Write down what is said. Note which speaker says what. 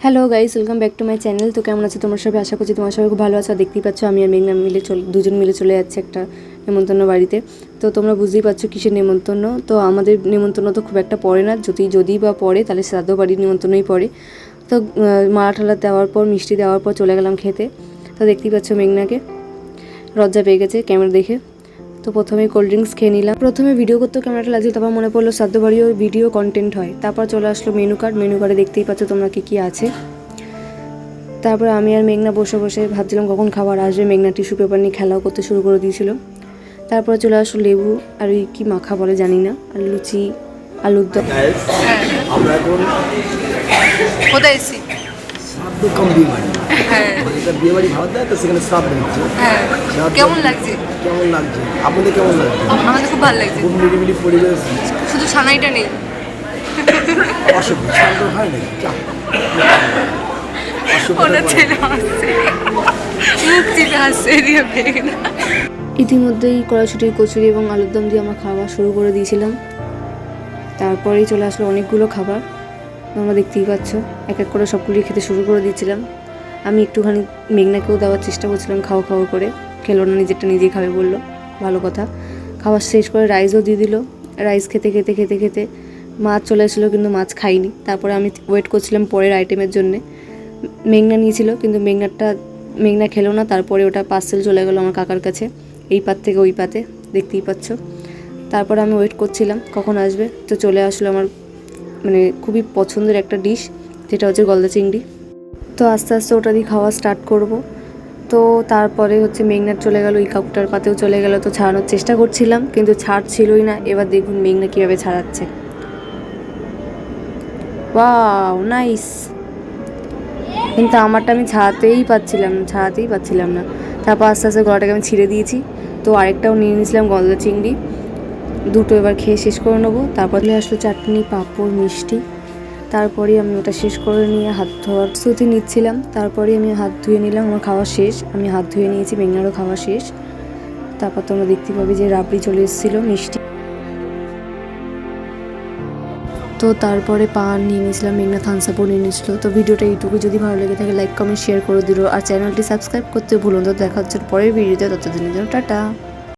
Speaker 1: Hello guys, welcome back to my channel. তো কেমন আছো তোমরা সবাই? আশা করছি তোমার সবাই খুব ভালো আছো। দেখতেই পাচ্ছ আমি আর মেঘনা দুজন মিলে চলে যাচ্ছে একটা নেমন্তন্ন বাড়িতে। তো তোমরা বুঝতেই পারছো কিসের নেমন্তন্ন। তো আমাদের নেমন্তন্ন তো খুব একটা পড়ে না, যদি বা পড়ে তাহলে শ্রাদ্ধ বাড়ির নেমন্তন্নই পড়ে। তো মালা ঠালা দেওয়ার পর মিষ্টি দেওয়ার পর চলে গেলাম খেতে। তো দেখতেই পাচ্ছ মেঘনাকে লজ্জা পেয়ে গেছে ক্যামেরা দেখে। তো প্রথমে কোল্ড ড্রিঙ্কস খেয়ে নিলাম। প্রথমে ভিডিও করতেও ক্যামেরাটা লাগছিল, তারপর মনে পড়লো শ্রাদ্ধ বাড়িও ভিডিও কন্টেন্ট হয়। তারপর চলে আসলো মেনু কার্ডে দেখতেই পাচ্ছ তোমরা কী আছে। তারপরে আমি আর মেঘনা বসে বসে ভাবছিলাম কখন খাবার আসবে। মেঘনা টিস্যু পেপার নিয়ে খেলাও করতে শুরু করে দিয়েছিল। তারপরে চলে আসলো লেবু আর ওই কী মাখা বলে জানি না, আর লুচি, আলুর দম।
Speaker 2: আমরা এখন
Speaker 3: কোথায় এসেছি?
Speaker 2: শ্রাদ্ধ কম বিয়ে বাড়ি, বিয়ে বাড়ি ভালো দেয় তো সেখানে শ্রাদ্ধ হচ্ছে।
Speaker 3: কেমন লাগছে?
Speaker 2: কেমন লাগছে আপনাদের? কেমন লাগছে?
Speaker 3: আমাদের খুব ভালো লাগছে।
Speaker 2: খুব নিরিবিলি পরিবেশ,
Speaker 3: শুধু ছানাইটা নেই।
Speaker 2: অসুবিধা শ্রাদ্ধ হয় নাকি?
Speaker 1: ইতিমধ্যেই কড়াইশুঁটি, কচুরি এবং আলুর দম দিয়ে আমরা খাওয়া শুরু করে দিয়েছিলাম। তারপরেই চলে আসলো অনেকগুলো খাবার, তোমরা দেখতেই পাচ্ছ। এক এক করে সবগুলি খেতে শুরু করে দিয়েছিলাম। আমি একটুখানি মেঘনাকেও দেওয়ার চেষ্টা করছিলাম, খাওয়া করে। খেলো না, নিজেরটা নিজেই খাবে বললো, ভালো কথা। খাওয়া শেষ করে রাইসও দিয়ে দিল। রাইস খেতে খেতে খেতে খেতে মাছ চলে এসেছিলো, কিন্তু মাছ খাইনি। তারপরে আমি ওয়েট করছিলাম পরের আইটেমের জন্যে। মেঘনা নিয়েছিল, কিন্তু মেঘনা খেলো না। তারপরে ওটা পার্সেল চলে গেলো আমার কাকার কাছে, এই পাত থেকে ওই পাতে, দেখতেই পাচ্ছ। তারপর আমি ওয়েট করছিলাম কখন আসবে। তো চলে আসলো আমার খুবই পছন্দের একটা ডিশ, যেটা হচ্ছে গলদা চিংড়ি। তো আস্তে আস্তে ওটা দিয়ে খাওয়া স্টার্ট করব। তো তারপরে মেঘনার চলে গেল, এই কাকুটার পাতেও চলে গেল। তো ছাড়ানোর চেষ্টা করছিলাম, কিন্তু ছাড়ছিলই না। এবার দেখুন মেঘনা কীভাবে ছাড়াচ্ছে। Wow, nice. কিন্তু আমারটা আমি ছাড়াতেই পাচ্ছিলাম না। তারপর আস্তে আস্তে গলাটাকে আমি ছিঁড়ে দিয়েছি। তো আরেকটাও নিয়ে নিয়েছিলাম গলদা চিংড়ি, দুটো এবার খেয়ে শেষ করে নেবো। তারপর আসলো চাটনি, পাঁপড়, মিষ্টি। তারপরেই আমি ওটা শেষ করে নিয়ে হাত ধোয়ার স্তুতি নিচ্ছিলাম। তারপরে আমি হাত ধুয়ে নিলাম, আমার খাওয়া শেষ। আমি হাত ধুয়ে নিয়েছি, মেঘনারও খাওয়া শেষ। তারপর তোমরা দেখতে পাবে যে রাবড়ি চলে এসেছিলো, মিষ্টি। তো তারপরে পান নিয়ে নিয়েছিলাম, মেঘনা থামস আপও নিয়ে নিয়েছিল। তো ভিডিওটা এইটুকু, যদি ভালো লেগে থাকে লাইক কমেন্ট শেয়ার করে দিল, আর চ্যানেলটি সাবস্ক্রাইব করতে ভুলুন। তো দেখা হচ্ছে পরের ভিডিওতে, ততদিনের জন্য টাটা।